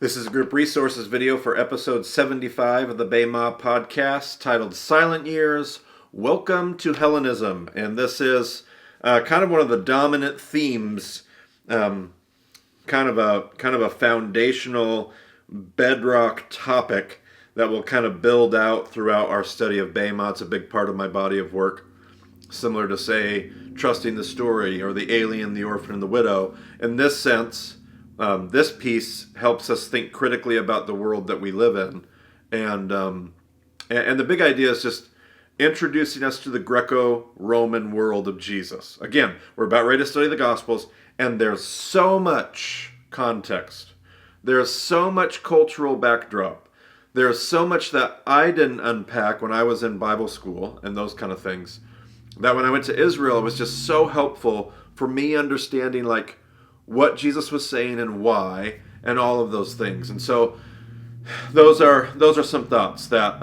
This is a group resources video for episode 75 of the BEMA podcast titled Silent Years, Welcome to Hellenism. And this is kind of one of the dominant themes, kind of a foundational bedrock topic that will kind of build out throughout our study of BEMA. It's a big part of my body of work, similar to, say, Trusting the Story or The Alien, the Orphan, and the Widow. In this sense, this piece helps us think critically about the world that we live in. And the big idea is just introducing us to the Greco-Roman world of Jesus. Again, we're about ready to study the Gospels, and there's so much context. There's so much cultural backdrop. There's so much that I didn't unpack when I was in Bible school and those kind of things, that when I went to Israel, it was just so helpful for me understanding like what Jesus was saying and why, and all of those things. And so those are some thoughts that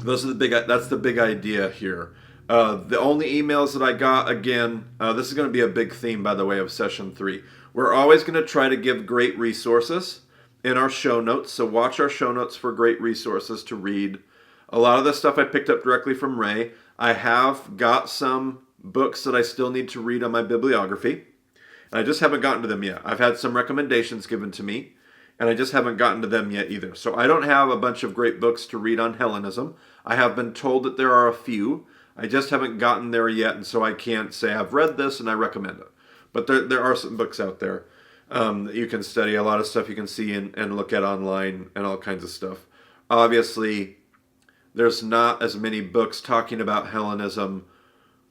that's the big idea here. The only emails that I got, again, this is going to be a big theme, by the way, of session 3. We're always going to try to give great resources in our show notes, so watch our show notes for great resources to read. A lot of this stuff I picked up directly from Ray. I have got some books that I still need to read on my bibliography, and I just haven't gotten to them yet. I've had some recommendations given to me, and I just haven't gotten to them yet either. So I don't have a bunch of great books to read on Hellenism. I have been told that there are a few. I just haven't gotten there yet, and so I can't say I've read this and I recommend it. But there are some books out there that you can study. A lot of stuff you can see and look at online and all kinds of stuff. Obviously, there's not as many books talking about Hellenism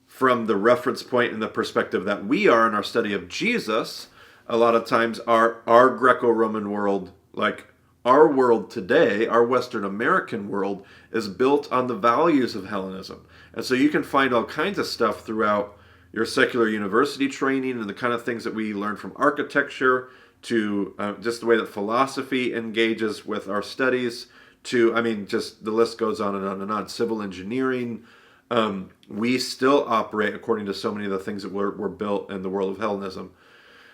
from the reference point and the perspective that we are in our study of Jesus. A lot of times our Greco-Roman world, like our world today, our Western American world, is built on the values of Hellenism. And so you can find all kinds of stuff throughout your secular university training and the kind of things that we learn from architecture to just the way that philosophy engages with our studies to, just the list goes on and on and on. Civil engineering. We still operate according to so many of the things that were built in the world of Hellenism.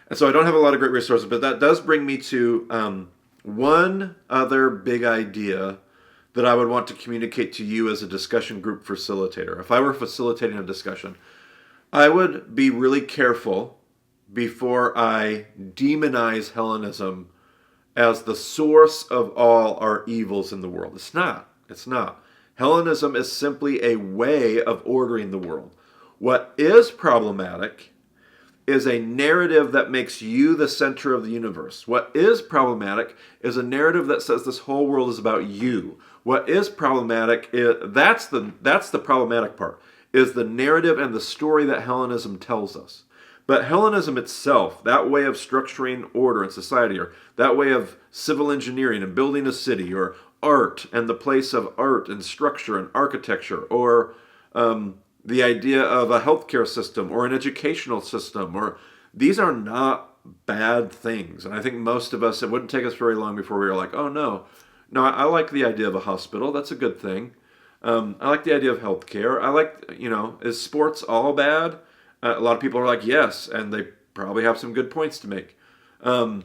And so I don't have a lot of great resources, but that does bring me to one other big idea that I would want to communicate to you as a discussion group facilitator. If I were facilitating a discussion, I would be really careful before I demonize Hellenism as the source of all our evils in the world. It's not. It's not. Hellenism is simply a way of ordering the world. What is problematic is a narrative that makes you the center of the universe. What is problematic is a narrative that says this whole world is about you. What is problematic that's the problematic part, is the narrative and the story that Hellenism tells us. But Hellenism itself, that way of structuring order in society, or that way of civil engineering and building a city, or art and the place of art and structure and architecture, or the idea of a healthcare system or an educational system, or these are not bad things. And I think most of us, it wouldn't take us very long before we were like, oh no, I like the idea of a hospital. That's a good thing. I like the idea of healthcare. I like, is sports all bad? A lot of people are like, yes, and they probably have some good points to make. I'm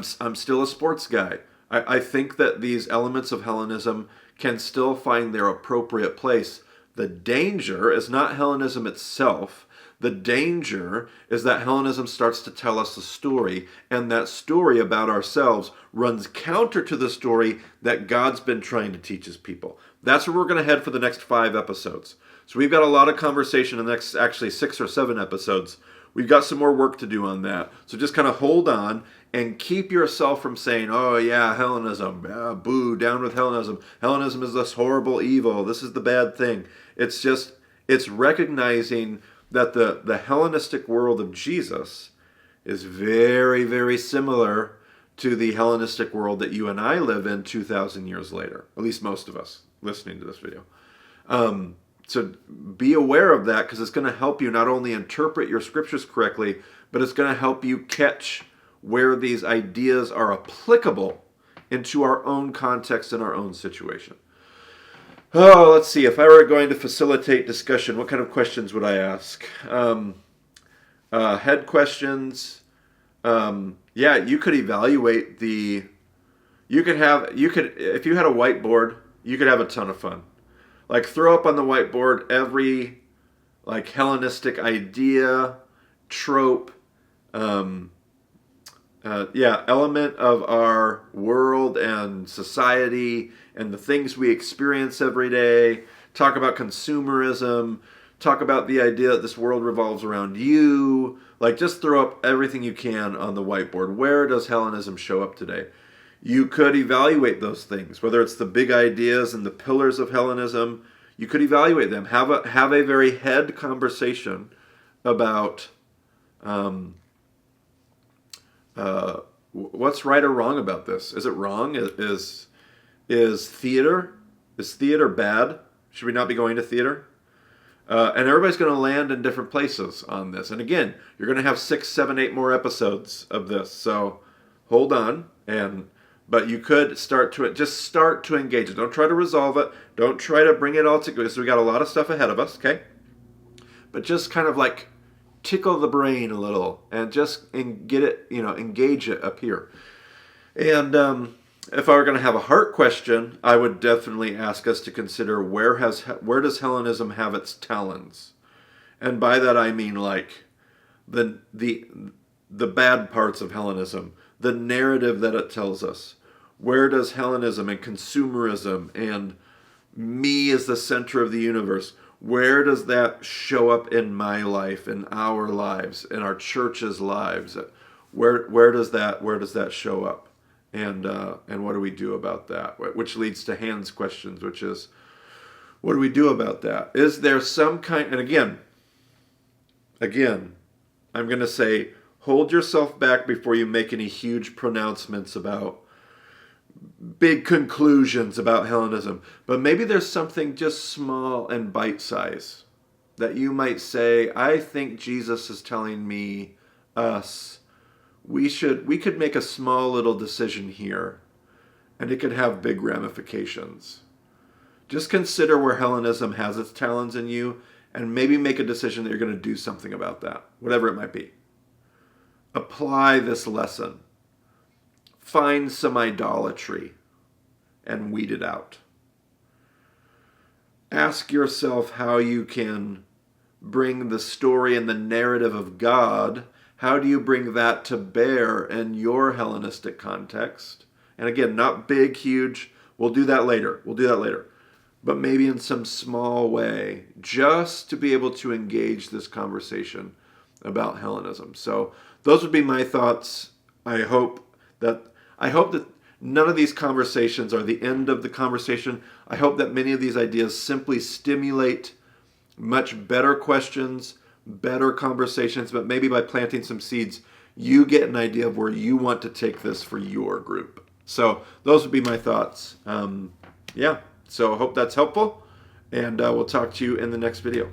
still a sports guy. I think that these elements of Hellenism can still find their appropriate place. The danger is not Hellenism itself. The danger is that Hellenism starts to tell us a story, and that story about ourselves runs counter to the story that God's been trying to teach his people. That's where we're going to head for the next 5 episodes. So we've got a lot of conversation in the next, actually 6 or 7 episodes. We've got some more work to do on that. So just kind of hold on and keep yourself from saying, oh yeah, Hellenism, boo, down with Hellenism. Hellenism is this horrible evil. This is the bad thing. It's recognizing that the Hellenistic world of Jesus is very, very similar to the Hellenistic world that you and I live in 2,000 years later. At least most of us listening to this video. So be aware of that, because it's going to help you not only interpret your scriptures correctly, but it's going to help you catch where these ideas are applicable into our own context and our own situation. Oh, let's see. If I were going to facilitate discussion, what kind of questions would I ask? Head questions, Yeah, you could evaluate the. You could if you had a whiteboard, you could have a ton of fun. Like throw up on the whiteboard every like Hellenistic idea, trope, um, yeah, element of our world and society and the things we experience every day. Talk about consumerism. Talk about the idea that this world revolves around you. Like, just throw up everything you can on the whiteboard. Where does Hellenism show up today? You could evaluate those things, whether it's the big ideas and the pillars of Hellenism. You could evaluate them. Have a very head conversation about um, what's right or wrong about this. Is it wrong? Is theater bad? Should we not be going to theater? And everybody's going to land in different places on this. And again, you're going to have 6, 7, 8 more episodes of this. So hold on. But you could start to engage it. Don't try to resolve it. Don't try to bring it all together. So we got a lot of stuff ahead of us. Okay, but just kind of like tickle the brain a little and just get it, engage it up here. And if I were going to have a heart question, I would definitely ask us to consider where does Hellenism have its talons? And by that I mean like the bad parts of Hellenism, the narrative that it tells us. Where does Hellenism and consumerism and me as the center of the universe, where does that show up in my life, in our lives, in our church's lives? Where does that show up? And what do we do about that? Which leads to Hans' questions, which is, what do we do about that? Is there some kind, and again, I'm going to say, hold yourself back before you make any huge pronouncements about big conclusions about Hellenism. But maybe there's something just small and bite-sized that you might say, I think Jesus is telling us, we could make a small little decision here, and it could have big ramifications. Just consider where Hellenism has its talons in you, and maybe make a decision that you're going to do something about that, whatever it might be. Apply this lesson. Find some idolatry and weed it out. Ask yourself how you can bring the story and the narrative of God. How do you bring that to bear in your Hellenistic context? And again, not big, huge. We'll do that later. But maybe in some small way, just to be able to engage this conversation about Hellenism. So those would be my thoughts. I hope that none of these conversations are the end of the conversation. I hope that many of these ideas simply stimulate much better questions, better conversations, but maybe by planting some seeds, you get an idea of where you want to take this for your group. So those would be my thoughts. So I hope that's helpful, and we'll talk to you in the next video.